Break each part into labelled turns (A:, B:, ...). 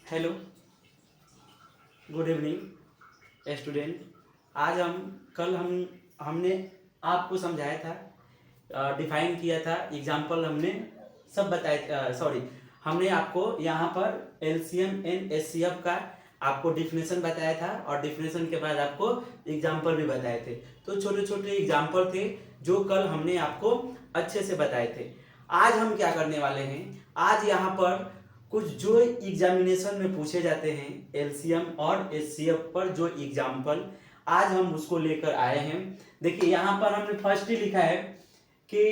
A: Hello, good evening student. आज हमने आपको समझाया था, डिफाइन किया था, एग्जाम्पल हमने सब बताए, सॉरी, हमने आपको यहाँ पर एलसीएम एंड एचसीएफ का आपको डिफिनेशन बताया था और डिफिनेशन के बाद आपको एग्जाम्पल भी बताए थे। तो छोटे छोटे एग्जाम्पल थे जो कल हमने आपको अच्छे से बताए थे। आज हम क्या करने वाले हैं, आज यहाँ पर कुछ जो एग्जामिनेशन में पूछे जाते हैं एलसीएम और एचसीएफ पर जो एग्जाम्पल आज हम उसको लेकर आए हैं। देखिए यहाँ पर हमने फर्स्ट ही लिखा है कि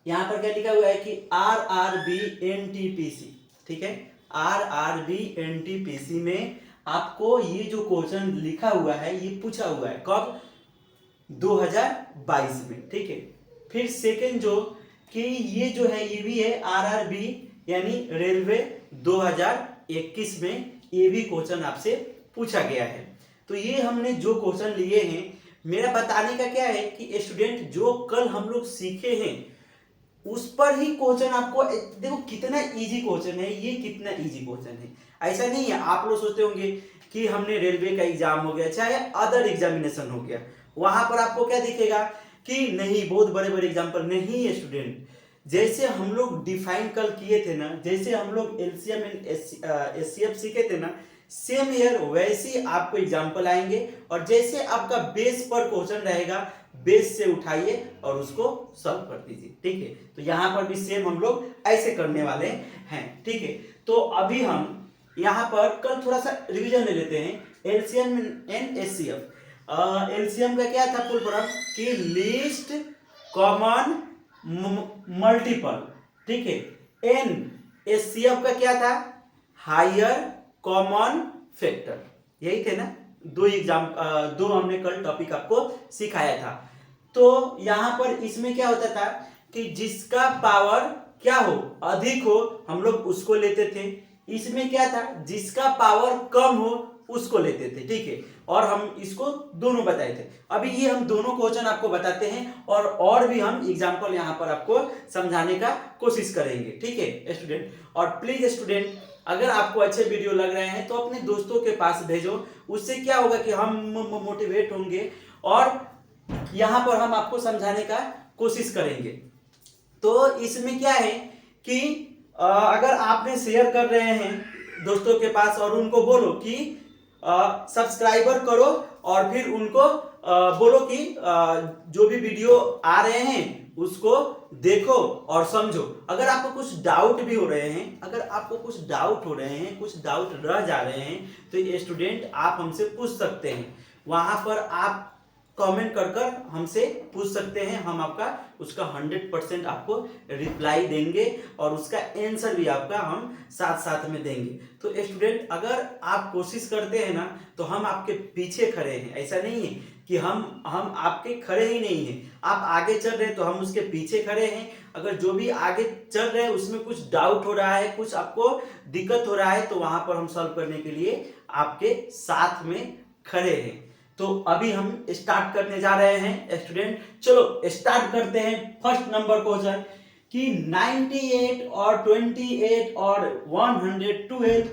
A: यहाँ पर क्या लिखा हुआ है कि आरआरबी एनटीपीसी, ठीक है, आरआरबी एनटीपीसी में आपको ये जो क्वेश्चन लिखा हुआ है ये पूछा हुआ है कब, 2022 में, ठीक है। फिर सेकंड जो कि ये जो है ये भी है आरआरबी यानी रेलवे 2021 में ये भी क्वेश्चन आपसे पूछा गया है। तो ये हमने जो क्वेश्चन लिए हैं, मेरा बताने का क्या है कि स्टूडेंट जो कल हम लोग सीखे हैं उस पर ही क्वेश्चन आपको देखो कितना इजी क्वेश्चन है, ये कितना इजी क्वेश्चन है। ऐसा नहीं है आप लोग सोचते होंगे कि हमने रेलवे का एग्जाम हो गया चाहे अदर एग्जामिनेशन हो गया, वहां पर आपको क्या दिखेगा कि नहीं बहुत बड़े बड़े एग्जाम्पल नहीं है स्टूडेंट। जैसे हम लोग डिफाइन कल किए थे ना, जैसे हम लोग एलसीएम एंड एचसीएफ सीखे थे ना, सेम ईयर वैसे आपको एग्जाम्पल आएंगे और जैसे आपका बेस पर क्वेश्चन रहेगा बेस से उठाइए और उसको सॉल्व कर दीजिए, ठीक है। तो यहाँ पर भी सेम हम लोग ऐसे करने वाले हैं, ठीक है। तो अभी हम यहाँ पर कल थोड़ा सा रिवीजन ले लेते हैं एलसीएम एंड एचसीएफ। एलसीएम का क्या था फुल फॉर्म कि लीस्ट कॉमन मल्टीपल, ठीक है। एन एचसीएफ का क्या था, हायर कॉमन फैक्टर, यही थे ना दो हमने कल टॉपिक आपको सिखाया था। तो यहां पर इसमें क्या होता था कि जिसका पावर क्या हो अधिक हो हम लोग उसको लेते थे, इसमें क्या था जिसका पावर कम हो उसको लेते थे, ठीक है। और हम इसको दोनों बताए थे। अभी ये हम दोनों क्वेश्चन आपको बताते हैं और भी हम एग्जांपल यहां पर आपको समझाने का कोशिश करेंगे, ठीक है स्टूडेंट। और प्लीज स्टूडेंट अगर आपको अच्छे वीडियो लग रहे हैं तो अपने दोस्तों के पास भेजो, उससे क्या होगा कि हम मोटिवेट होंगे और यहां पर हम आपको समझाने का कोशिश करेंगे। तो इसमें क्या है कि अगर आपने शेयर कर रहे हैं दोस्तों के पास और उनको बोलो कि सब्सक्राइबर करो और फिर उनको बोलो कि जो भी वीडियो आ रहे हैं उसको देखो और समझो। अगर आपको कुछ डाउट भी हो रहे हैं, अगर आपको कुछ डाउट हो रहे हैं, कुछ डाउट रह जा रहे हैं तो ये स्टूडेंट आप हमसे पूछ सकते हैं, वहां पर आप कमेंट कर कर हमसे पूछ सकते हैं, हम आपका उसका 100% आपको रिप्लाई देंगे और उसका आंसर भी आपका हम साथ साथ में देंगे। तो स्टूडेंट अगर आप कोशिश करते हैं ना तो हम आपके पीछे खड़े हैं, ऐसा नहीं है कि हम आपके खड़े ही नहीं हैं, आप आगे चल रहे हैं तो हम उसके पीछे खड़े हैं। अगर जो भी आगे चल रहे हैं उसमें कुछ डाउट हो रहा है, कुछ आपको दिक्कत हो रहा है तो वहां पर हम सॉल्व करने के लिए आपके साथ में खड़े हैं। तो अभी हम स्टार्ट करने जा रहे हैं स्टूडेंट, चलो स्टार्ट करते हैं। फर्स्ट नंबर क्वेश्चन कि 98 और 28 और 112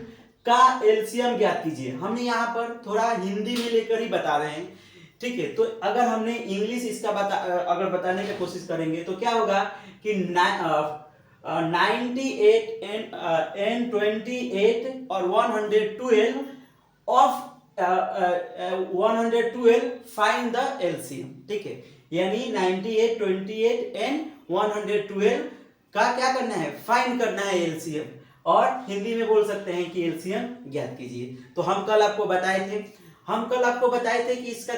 A: का एलसीएम ज्ञात कीजिए। हमने यहाँ पर थोड़ा हिंदी में लेकर ही बता रहे हैं, ठीक है। तो अगर हमने इंग्लिश इसका अगर बताने की कोशिश करेंगे तो क्या होगा कि 98 एंड 28 और 112 ऑफ 112 फाइंड द एलसीएम, ठीक है। यानी 98, 28 एंड 112 का क्या करना है, फाइंड करना है एलसीएम, और हिंदी में बोल सकते हैं कि एलसीएम ज्ञात कीजिए। तो हम कल आपको बताए थे कि इसका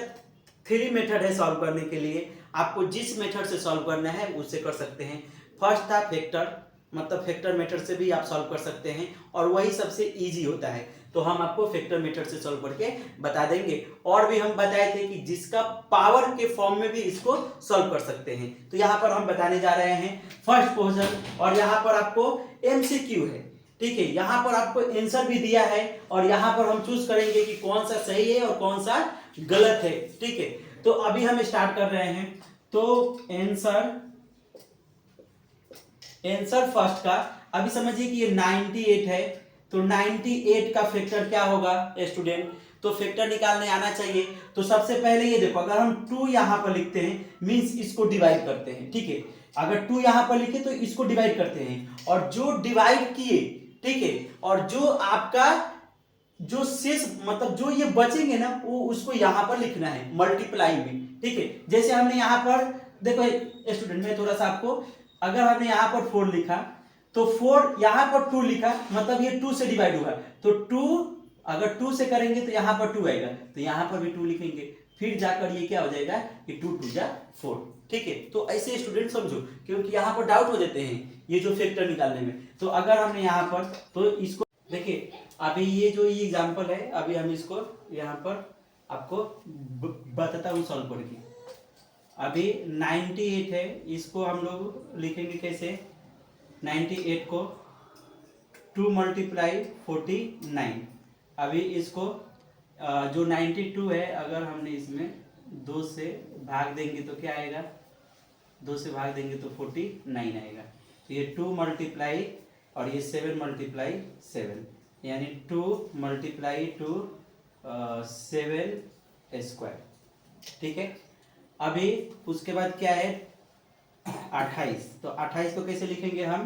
A: 3 मेथड है सॉल्व करने के लिए। आपको जिस मेथड से सॉल्व करना है उससे कर सकते हैं। फर्स्ट था फैक्टर, मतलब फैक्टर मेथड से भी आप सॉल्व कर सकते हैं और वही सबसे इजी होता है, तो हम आपको फैक्टर मेथड से सॉल्व करके बता देंगे। और भी हम बताए थे कि जिसका पावर के फॉर्म में भी इसको सॉल्व कर सकते हैं। तो यहाँ पर हम बताने जा रहे हैं फर्स्ट क्वेश्चन और यहाँ पर आपको एमसीक्यू है, ठीक है। यहाँ पर आपको आंसर भी दिया है और यहाँ पर हम चूज करेंगे कि कौन सा सही है और कौन सा गलत है, ठीक है। तो अभी हम स्टार्ट कर रहे हैं। तो आंसर फर्स्ट का अभी समझिए कि ये 98 है तो 98 का फैक्टर क्या होगा स्टूडेंट? तो फैक्टर निकालने आना चाहिए। तो सबसे पहले ये देखो, अगर हम 2 यहाँ पर लिखते हैं मीन्स इसको डिवाइड करते हैं, ठीक है। अगर 2 यहाँ पर लिखे तो इसको डिवाइड करते हैं, और जो डिवाइड किए, ठीक है, और जो आपका जो शेष मतलब जो ये बचेंगे ना वो उसको यहाँ पर लिखना है मल्टीप्लाई में, ठीक है। जैसे हमने यहाँ पर देखो स्टूडेंट, मैं थोड़ा सा आपको, अगर हमने यहाँ पर 4 लिखा तो 4 यहाँ पर 2 लिखा, मतलब ये 2 से डिवाइड होगा, तो 2 अगर 2 से करेंगे तो यहाँ पर 2 आएगा, तो यहाँ पर भी 2 लिखेंगे, फिर जाकर ये क्या हो जाएगा कि 2 2 जा 4, ठीक है। तो ऐसे स्टूडेंट समझो, क्योंकि यहाँ पर डाउट हो जाते हैं ये जो फैक्टर निकालने में। तो अगर हमने यहाँ पर, तो इसको देखिए, अभी ये जो ये एग्जाम्पल है, अभी हम इसको यहाँ पर आपको बताता हूँ सॉल्व करके। अभी 98 है, इसको हम लोग लिखेंगे कैसे? 98 को 2 मल्टीप्लाई 49। अभी इसको जो 92 है, अगर हमने इसमें 2 से भाग देंगे तो क्या आएगा? 2 से भाग देंगे तो 49 आएगा। तो ये 2 मल्टीप्लाई और ये 7 मल्टीप्लाई 7, यानी 2 मल्टीप्लाई 2 7 स्क्वायर, ठीक है। अभी उसके बाद क्या है? 28। तो 28 को कैसे लिखेंगे हम?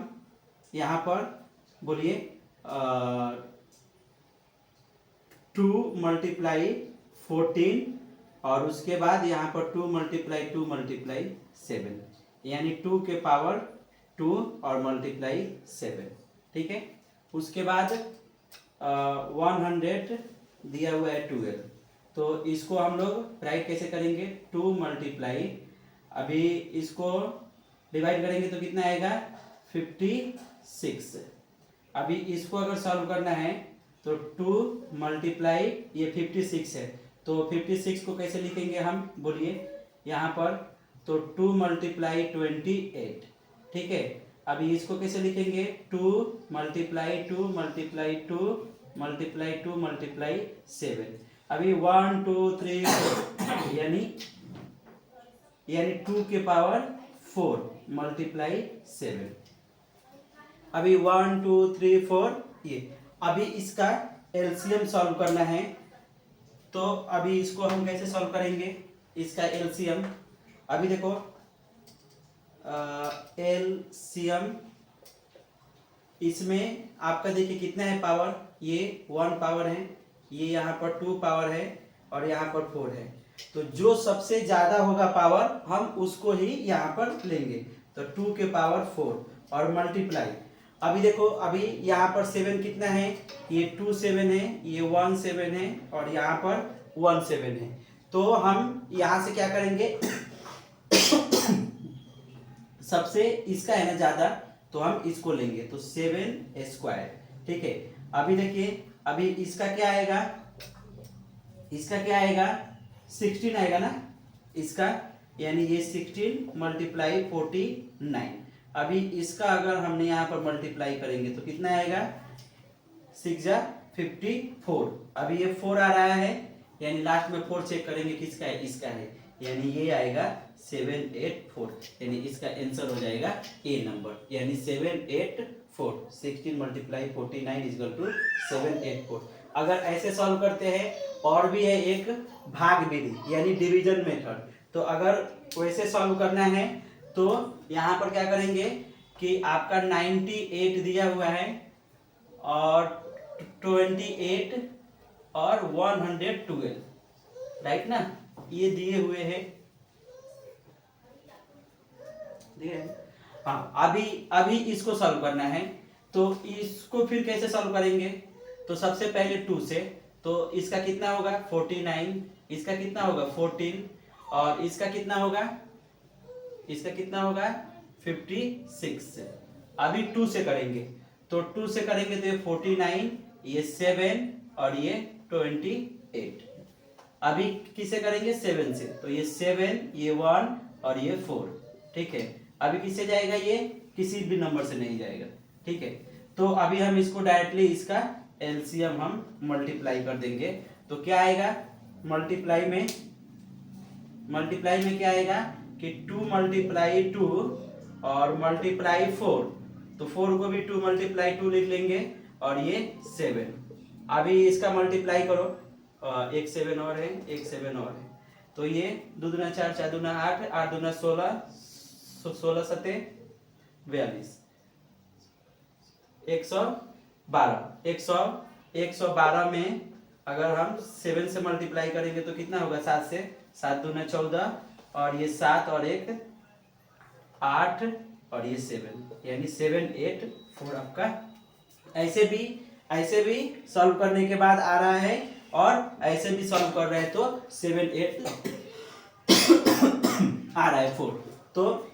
A: यहाँ पर बोलिए 2 मल्टीप्लाई 14 और उसके बाद यहाँ पर 2 मल्टीप्लाई 7, यानी 2 के पावर 2 और मल्टीप्लाई 7, ठीक है। उसके बाद 100 दिया हुआ है 12, तो इसको हम लोग राइट कैसे करेंगे? 2 मल्टीप्लाई, अभी इसको डिवाइड करेंगे तो कितना आएगा? 56। अभी इसको अगर सॉल्व करना है तो 2 मल्टीप्लाई, ये 56 है, तो 56 को कैसे लिखेंगे हम? बोलिए यहाँ पर, तो 2 मल्टीप्लाई 28, ठीक है। अभी इसको कैसे लिखेंगे? 2 मल्टीप्लाई 2 मल्टीप्लाई 2 मल्टीप्लाई 2 मल्टीप्लाई 7। अभी 1 2 3 4 यानी 2 के पावर 4 मल्टीप्लाई 7। अभी 1 2 3 4 ये। अभी इसका एलसीएम सॉल्व करना है, तो अभी इसको हम कैसे सॉल्व करेंगे इसका एलसीएम? अभी देखो एलसीएम इसमें आपका देखिए कितना है पावर? ये 1 पावर है, ये यहाँ पर 2 पावर है और यहाँ पर 4 है। तो जो सबसे ज्यादा होगा पावर हम उसको ही यहाँ पर लेंगे, तो 2 के पावर 4 और मल्टीप्लाई। अभी देखो, अभी यहाँ पर 7 कितना है? ये 2 7 है, ये 1 7 है और यहाँ पर 1 7 है। तो हम यहाँ से क्या करेंगे? सबसे इसका है ना ज्यादा, तो हम इसको लेंगे, तो 7 स्क्वायर, ठीक है। अभी देखिए, अभी इसका क्या आएगा? इसका क्या आएगा? 16 आएगा ना इसका, यानी ये 16 मल्टीप्लाई 49। अभी इसका अगर हमने यहाँ पर मल्टीप्लाई करेंगे तो कितना आएगा? 6 जा 54। अभी ये 4 आ रहा है, यानी लास्ट में 4 चेक करेंगे किसका है? इसका है, यानी ये आएगा 784, यानी इसका आंसर हो जाएगा ए नंबर, यानी 784। 16 मल्टीप्लाई 49 इक्वल टू 784। अगर ऐसे सॉल्व करते हैं, और भी है एक भाग विधि यानी डिवीजन मेथड, तो अगर वैसे सॉल्व करना है तो यहाँ पर क्या करेंगे कि आपका 98 दिया हुआ है और 28 और 112, राइट ना, ये दिए हुए हैं। हाँ, अभी इसको सॉल्व करना है, तो इसको फिर कैसे सॉल्व करेंगे? तो सबसे पहले 2 से, तो इसका कितना होगा? 49, इसका कितना होगा? 14, और इसका कितना होगा? इसका कितना होगा? 56। अभी 2 से करेंगे, तो 2 से करेंगे तो ये 49, ये 7 और ये 28। अभी किसे करेंगे? 7 से, तो ये 7, ये 1 और ये 4, ठीक है। अभी किससे जाएगा? ये किसी भी नंबर से नहीं जाएगा, ठीक है। तो अभी हम इसको डायरेक्टली इसका एलसीएम हम मल्टीप्लाई कर देंगे, तो क्या आएगा? मल्टीप्लाई में क्या आएगा कि 2 मल्टीप्लाई 2 और मल्टीप्लाई 4, तो 4 को भी 2 मल्टीप्लाई 2 लिख लेंगे और ये 7। अभी इसका मल्टीप्लाई करो, एक 7 और है, एक 7 और है, तो ये 2 दूना 4, 4 दूना 8, 8 दूना 16, 16 सते 42, 112, 112 में अगर हम 7 से मल्टीप्लाई करेंगे तो कितना होगा, 7 से, 7 दूना 14, और ये 7 और 1 8, और ये 7, यानी 784 आपका। ऐसे भी सॉल्व करने के बाद आ रहा है, और ऐसे भी सॉल्व कर रहे हैं तो 78 आ रहा है 4। तो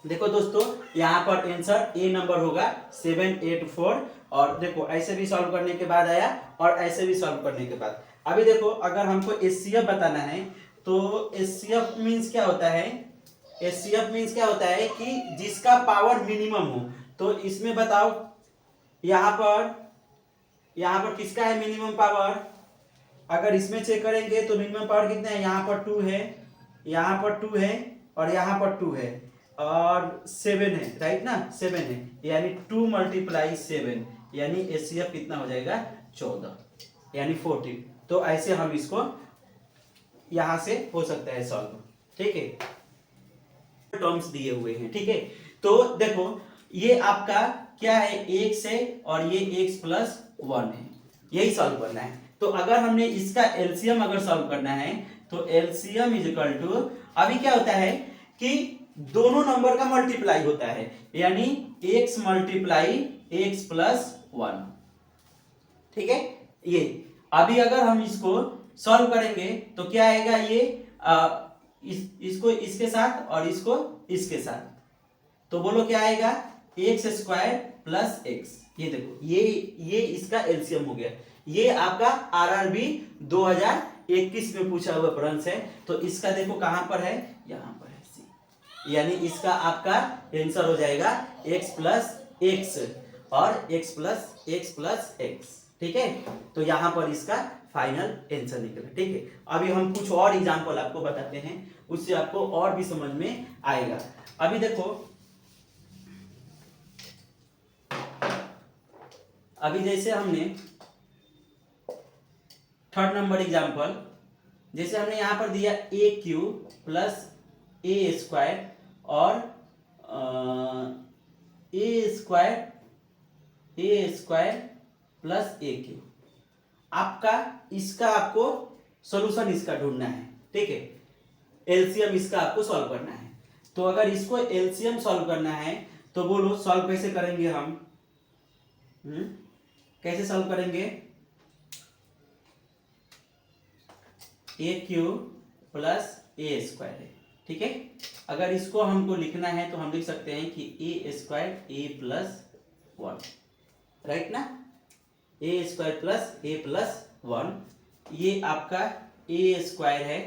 A: देखो दोस्तों, यहाँ पर आंसर ए नंबर होगा 784। और देखो ऐसे भी सॉल्व करने के बाद आया, और ऐसे भी सॉल्व करने के बाद। अभी देखो, अगर हमको एचसीएफ बताना है तो एचसीएफ मींस क्या होता है, एचसीएफ मींस क्या होता है कि जिसका पावर मिनिमम हो। तो इसमें बताओ, यहाँ पर किसका है मिनिमम पावर? अगर इसमें चेक करेंगे तो मिनिमम पावर कितना है, यहाँ पर 2 है, यहाँ पर 2 है, और यहाँ पर 2 है, और 7 है, राइट ना, 7 है, यानी 2 × 7, यानी एचसीएफ कितना हो जाएगा, 14, यानी 14। तो ऐसे हम इसको यहां से हो सकता है सॉल्व, ठीक है। टर्म्स दिए हुए हैं, ठीक है। तो देखो, ये आपका क्या है, x है, और ये x + 1 है, यही सॉल्व करना है। तो अगर हमने इसका एलसीएम अगर सॉल्व करना है तो एलसीएम = अभी क्या होता है कि दोनों नंबर का मल्टीप्लाई होता है, यानी x × x + 1, ठीक है। ये अभी अगर हम इसको सॉल्व करेंगे तो क्या आएगा, ये इसको इसके साथ और इसको इसके साथ, तो बोलो क्या आएगा, x² + x। ये देखो, ये इसका एलसीएम हो गया। ये आपका आरआरबी 2021 में पूछा हुआ प्रश्न है। तो इसका देखो कहां पर है, यहां पर है सी, यानी इसका आपका आंसर हो जाएगा x + x और x + x, ठीक है। तो यहां पर इसका फाइनल आंसर निकला, ठीक है। अभी हम कुछ और एग्जांपल आपको बताते हैं, उससे आपको और भी समझ में आएगा। अभी देखो, अभी जैसे हमने 3rd नंबर एग्जांपल, जैसे हमने यहां पर दिया AQ + A² और A² + AQ। आपको सॉल्यूशन इसका ढूंढना है, ठीक है। एलसीएम इसका आपको सॉल्व करना है। तो अगर इसको एलसीएम सॉल्व करना है तो बोलो सॉल्व कैसे करेंगे हम, कैसे सॉल्व करेंगे, AQ + A² है, ठीक है। अगर इसको हमको लिखना है तो हम लिख सकते हैं कि A² A + 1, राइट ना, A² + A + 1। ये आपका A² है,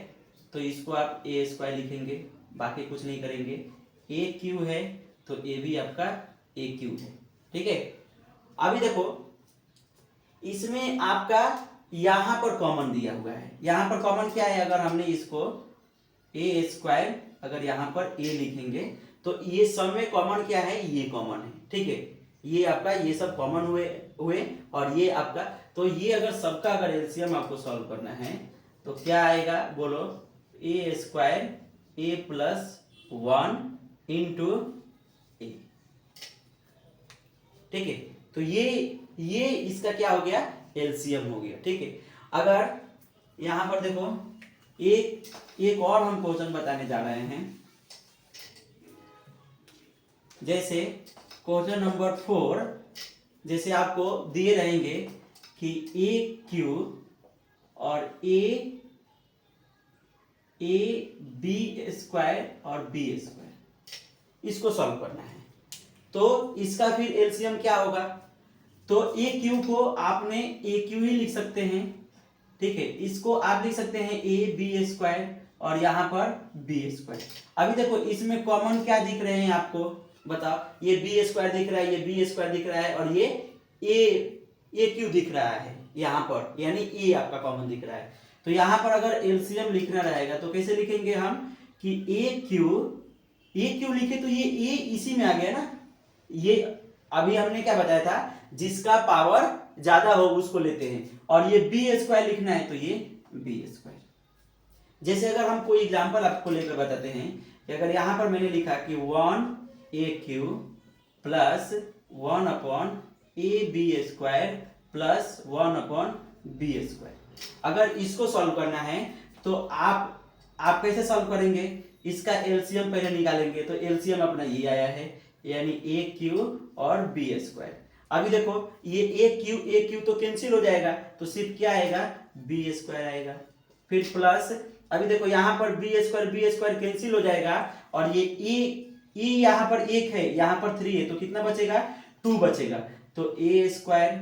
A: तो इसको आप A² लिखेंगे, बाकी कुछ नहीं करेंगे। AQ है तो A भी आपका AQ है, ठीक है। अभी देखो, इसमें आपका यहां पर कॉमन दिया हुआ है। यहां पर कॉमन क्या है, अगर हमने इसको A² अगर यहां पर A लिखेंगे तो ये सब में कॉमन क्या है, ये कॉमन है, ठीक है। ये आपका ये सब कॉमन हुए और ये आपका, तो ये अगर सबका अगर एलसीएम आपको सॉल्व करना है तो क्या आएगा, बोलो A² A + 1 × A, ठीक है। तो ये इसका क्या हो गया, एलसीएम हो गया, ठीक है। अगर यहां पर देखो, एक और हम क्वेश्चन बताने जा रहे हैं। जैसे क्वेश्चन नंबर 4, जैसे आपको दिए रहेंगे कि AQ और AB² और B², इसको सॉल्व करना है। तो इसका फिर एलसीएम क्या होगा, तो AQ को आपने AQ ही लिख सकते हैं, ठीक है। इसको आप लिख सकते हैं AB² और यहाँ पर B²। अभी देखो, इसमें कॉमन क्या दिख रहे हैं आपको, बताओ, ये B² दिख रहा है, ये B² दिख रहा है, और ये AQ दिख रहा है यहाँ पर, यानी A आपका कॉमन दिख रहा है। तो यहाँ पर अगर एलसीएम लिखना रहेगा तो कैसे लिखेंगे हम, कि AQ लिखे तो ये A इसी में आ गया ना। ये अभी हमने क्या बताया था जिसका पावर ज्यादा हो उसको लेते हैं, और ये बी स्क्वायर लिखना है तो ये बी स्क्वायर। जैसे अगर हम कोई एग्जांपल आपको लेकर बताते हैं कि अगर यहां पर मैंने लिखा कि 1 AQ plus 1/AB² plus 1/B²। अगर इसको सॉल्व करना है तो आप कैसे सॉल्व करेंगे, इसका एलसीएम पहले निकालेंगे, तो एलसीएम अपना ये आया है, यानी AQ और B²। अभी देखो ये AQ तो कैंसिल हो जाएगा, तो सिर्फ क्या आएगा, B² आएगा। फिर प्लस, अभी देखो यहाँ पर B² कैंसिल हो जाएगा, और ये E यहाँ पर 1 है, यहाँ पर 3 है, तो कितना बचेगा, 2 बचेगा, तो A²।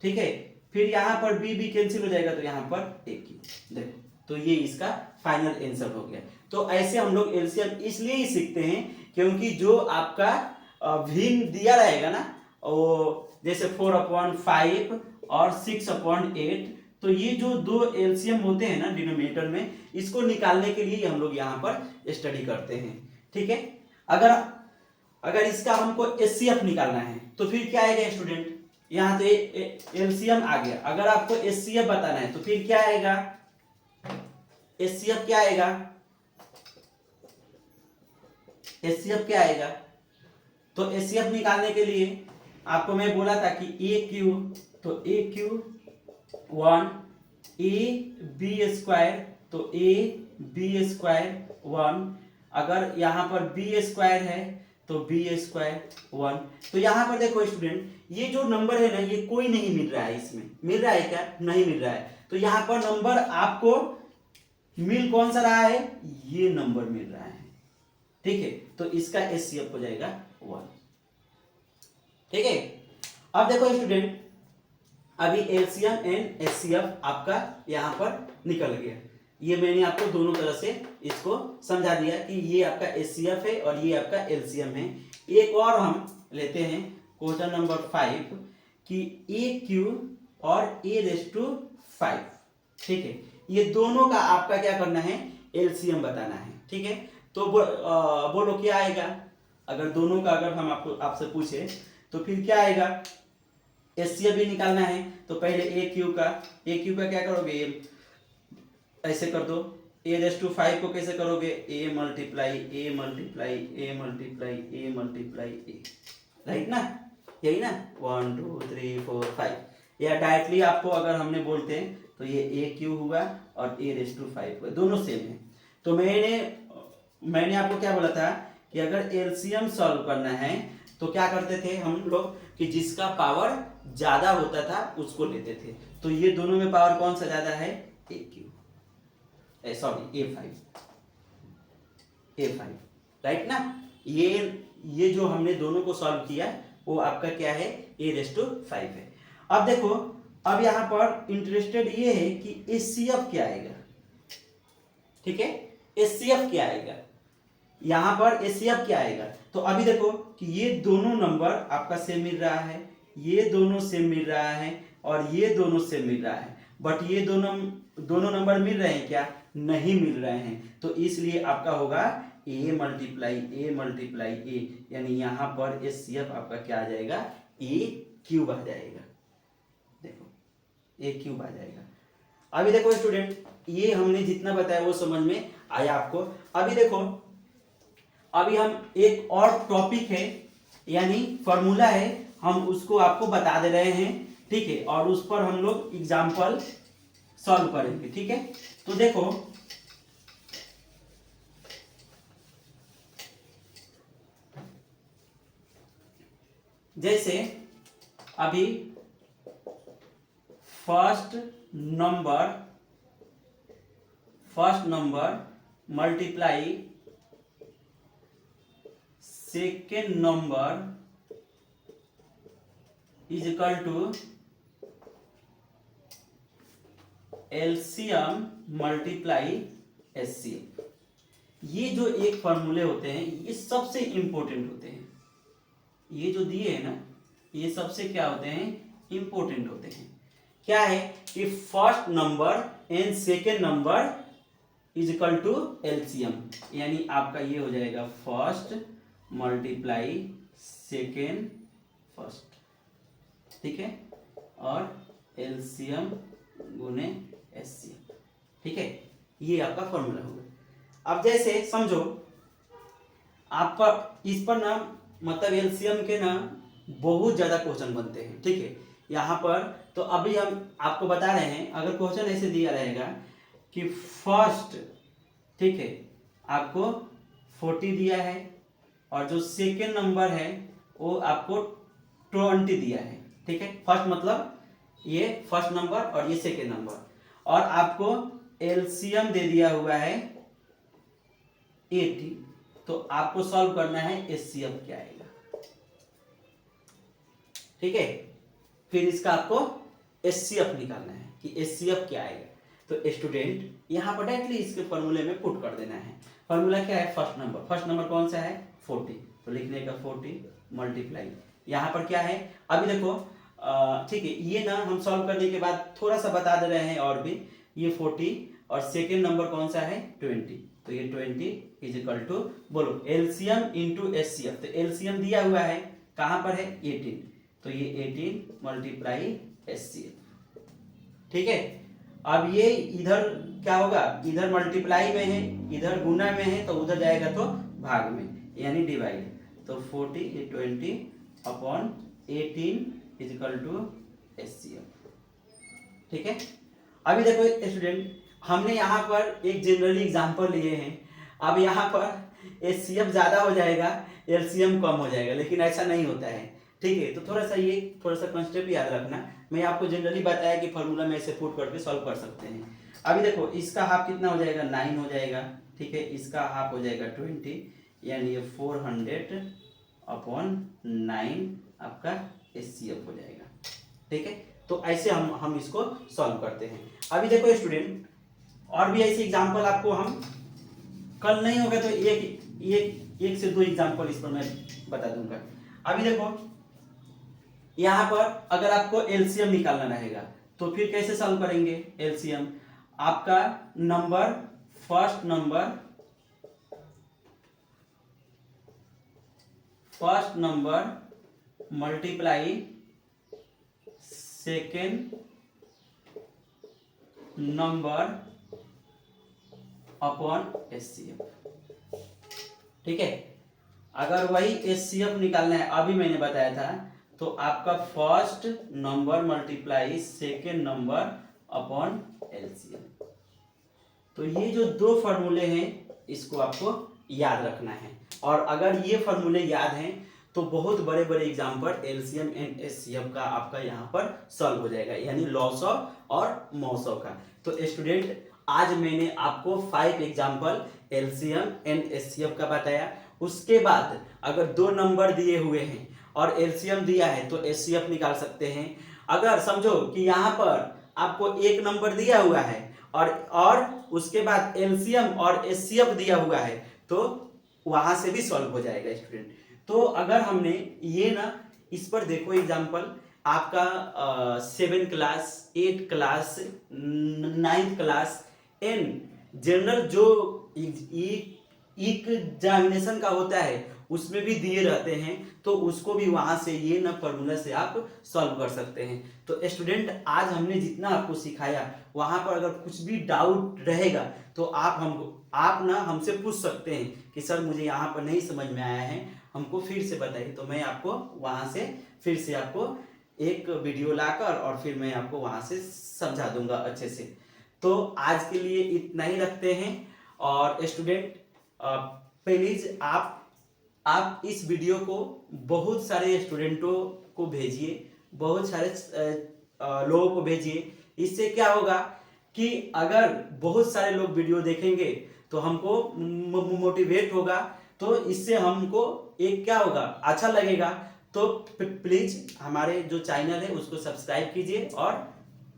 A: ठीक है, फिर यहाँ पर B कैंसिल हो जाएगा, तो यहाँ पर AQ। देखो, तो ये इसका फाइनल आंसर हो गया। तो ऐसे हम लोग एलसीएम इसलिए ही सीखते हैं क्योंकि जो आपका भिन्न दिया रहेगा ना, वो जैसे 4/5 और 6/8, तो ये जो दो एलसीएम होते हैं ना डिनोमिनेटर में, इसको निकालने के लिए हम लोग यहाँ पर स्टडी करते हैं। ठीक है, अगर इसका हमको एचसीएफ निकालना है तो फिर क्या आएगा स्टूडेंट, यहाँ तो एलसीएम आ गया। अगर आपको एचसीएफ बताना है तो फिर क्या आएगा, एचसीएफ क्या आएगा, एचसीएफ क्या आएगा, तो एचसीएफ निकालने के लिए आपको मैं बोला था कि AQ, तो AQ1, AB², तो AB²1, अगर यहाँ पर B² है तो B²1। तो यहाँ पर देखो स्टूडेंट, ये जो नंबर है ना, ये कोई नहीं मिल रहा है, इसमें मिल रहा है क्या, नहीं मिल रहा है। तो यहाँ पर नंबर आपको मिल कौन सा रहा है, ये नंबर मिल रहा है। ठीक है, तो इसका एचसीएफ हो जाएगा 1। ठीक है, अब देखो स्टूडेंट, अभी एलसीएम एंड एचसीएफ आपका यहाँ पर निकल गया। ये मैंने आपको दोनों तरह से इसको समझा दिया कि ये आपका एचसीएफ है और ये आपका एलसीएम है। एक और हम लेते हैं क्वेश्चन नंबर 5 कि AQ और A⁵। ठीक है, ये दोनों का आपका क्या करना है, एलसीएम बताना है। ठीक है, तो बोलो क्या आएगा, अगर दोनों का अगर हम आपसे पूछे तो फिर क्या आएगा, एचसीएफ भी निकालना है, तो पहले AQ का क्या करोगे, ऐसे कर दो। A⁵ को कैसे करोगे, A multiply A multiply A multiply A multiply A, right ना, यही ना, 1 2 3 4 5। या डायरेक्टली आपको अगर हमने बोलते हैं तो ये AQ हुआ और A⁵ हुआ, दोनों सेम है। तो मैंने आपको क्या बोला था कि अगर एलसीएम सॉल्व करना है तो क्या करते थे हम लोग कि जिसका पावर ज्यादा होता था उसको लेते थे। तो ये दोनों में पावर कौन सा ज्यादा है, A5, राइट ना। ये जो हमने दोनों को सॉल्व किया वो आपका क्या है, A⁵ है। अब देखो, अब यहाँ पर इंटरेस्टेड ये है कि एचसीएफ क्या आएगा। ठीक है, एचसीएफ क्या आएगा, यहाँ पर एचसीएफ क्या आएगा। तो अभी देखो कि ये दोनों नंबर आपका सेम मिल रहा है, ये दोनों सेम मिल रहा है और ये दोनों सेम मिल रहा है, बट ये दोनों नंबर मिल रहे हैं क्या, नहीं मिल रहे हैं। तो इसलिए आपका होगा A मल्टीप्लाई A, यानी यहाँ पर एचसीएफ आपका क्या आ जाएगा, A³ आ जाएगा। देखो A³ आ जाएगा। अभी देखो स्टूडेंट, ये हमने जितना बताया वो समझ में आया आपको। अभी देखो, अभी हम एक और टॉपिक है यानी फॉर्मूला है, हम उसको आपको बता दे रहे हैं। ठीक है, और उस पर हम लोग एग्जाम्पल सॉल्व करेंगे। ठीक है, तो देखो जैसे अभी first number multiply second number is equal to LCM multiply HCF. ये जो एक फॉर्मूले होते हैं ये सबसे इंपॉर्टेंट होते हैं। ये जो दिए हैं ना, ये सबसे क्या होते हैं, इंपॉर्टेंट होते हैं। क्या है कि first number and second number is equal to LCM, यानी आपका ये हो जाएगा फर्स्ट मल्टीप्लाई सेकेंड फर्स्ट। ठीक है, और एलसीएम गुने एचसीएफ, ठीक है, ये आपका फॉर्मूला होगा। अब जैसे समझो आप पर इस पर ना मतलब एलसीएम के ना बहुत ज़्यादा क्वेश्चन बनते हैं, ठीक है। यहाँ पर तो अभी हम आपको बता रहे हैं, अगर क्वेश्चन ऐसे दिया रहेगा कि फर्स्ट, ठीक है, आपको 40 दिया है और जो सेकेंड नंबर है वो आपको 20 दिया है, ठीक है। फर्स्ट मतलब ये फर्स्ट नंबर और ये सेकेंड नंबर, और आपको एलसीएम दे दिया हुआ है 80, तो आपको सॉल्व करना है एचसीएफ क्या आएगा, ठीक है। फिर इसका आपको एचसीएफ निकालना है कि एचसीएफ क्या आएगा। तो स्टूडेंट यहाँ पर डायरेक्टली इसके फॉर्मूले में पुट कर देना है। फॉर्मूला क्या है, फर्स्ट नंबर कौन सा है 40, तो लिखने का 40 मल्टीप्लाई, यहाँ पर क्या है अभी देखो, ठीक है, ये ना हम सॉल्व करने के बाद थोड़ा सा बता दे रहे हैं और भी, ये 40 और सेकेंड नंबर कौन सा है 20, तो ये 20 इज इक्वल टू, बोलो एलसीएम इंटू एचसीएफ, तो एलसीएम दिया हुआ है कहाँ पर है 18, तो ये 18 मल्टीप्लाई एचसीएफ, ठीक है। अब ये इधर क्या होगा, इधर मल्टीप्लाई में है, इधर गुना में है, तो उधर जाएगा तो भाग में, यानी डिवाइड, तो 40 ये 20 upon 18 is equal to HCF, ठीक है। अभी देखो स्टूडेंट, हमने यहाँ पर एक जनरली एग्जांपल लिए हैं, अब यहाँ पर एचसीएफ ज़्यादा हो जाएगा, एलसीएम कम हो जाएगा, लेकिन ऐसा नहीं होता है, ठीक है। तो थोड़ा सा कंसेप्ट याद रखना, मैं आपको जनरली बताया कि फॉर्मूला में ऐसे पुट करके सॉल्व कर सकते हैं। अभी देखो इसका हाफ कितना हो जाएगा 9 हो जाएगा, ठीक है, इसका हाफ हो जाएगा 20, यानी ये 400 अपॉन 9 आपका एचसीएफ हो जाएगा, ठीक है। तो ऐसे हम इसको सॉल्व करते हैं। अभी देखो स्टूडेंट, और भी ऐसे एग्जांपल आपको हम कल नहीं होगा तो एक से दो एग्जांपल इस पर मैं बता दूंगा। अभी देखो यहाँ पर अगर आपको एलसीएम निकालना रहेगा तो फिर कैसे सॉल्व करेंगे एलसीएम, आपका number first number multiply second number upon HCF, ठीक है। अगर वही एचसीएफ निकालना है, अभी मैंने बताया था, तो आपका first number multiply second number upon LCM. तो ये जो दो फॉर्मूले हैं इसको आपको याद रखना है, और अगर ये फॉर्मूले याद हैं तो बहुत बड़े बड़े एग्जाम्पल एलसीएम एंड एचसीएफ का आपका यहाँ पर सॉल्व हो जाएगा, यानी लॉस ऑफ और मॉस का। तो स्टूडेंट आज मैंने आपको 5 एग्जाम्पल एलसीएम एंड एचसीएफ का बताया। उसके बाद अगर दो नंबर दिए हुए हैं और एलसीएम दिया है तो एचसीएफ निकाल सकते हैं। अगर समझो कि यहाँ पर आपको एक नंबर दिया हुआ है और उसके बाद एलसीएम और एचसीएफ दिया हुआ है तो वहां से भी सॉल्व हो जाएगा स्टूडेंट। तो अगर हमने ये ना, इस पर देखो एग्जाम्पल आपका 7 class 8 class 9th class and general जो एग्जामिनेशन का होता है उसमें भी दिए रहते हैं, तो उसको भी वहां से ये ना फॉर्मूला से आप सॉल्व कर सकते हैं। तो स्टूडेंट आज हमने जितना आपको सिखाया वहां पर अगर कुछ भी डाउट रहेगा तो आप ना हमसे पूछ सकते हैं कि सर मुझे यहाँ पर नहीं समझ में आया है, हमको फिर से बताइए, तो मैं आपको वहां से फिर से आपको एक वीडियो लाकर और फिर मैं आपको वहां से समझा दूंगा अच्छे से। तो आज के लिए इतना ही रखते हैं। और स्टूडेंट प्लीज आप इस वीडियो को बहुत सारे स्टूडेंटों को भेजिए, बहुत सारे लोगों को भेजिए। इससे क्या होगा कि अगर बहुत सारे लोग वीडियो देखेंगे तो हमको मोटिवेट होगा, तो इससे हमको एक क्या होगा, अच्छा लगेगा। तो प्लीज हमारे जो चैनल है उसको सब्सक्राइब कीजिए और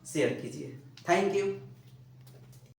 A: शेयर कीजिए। Thank you.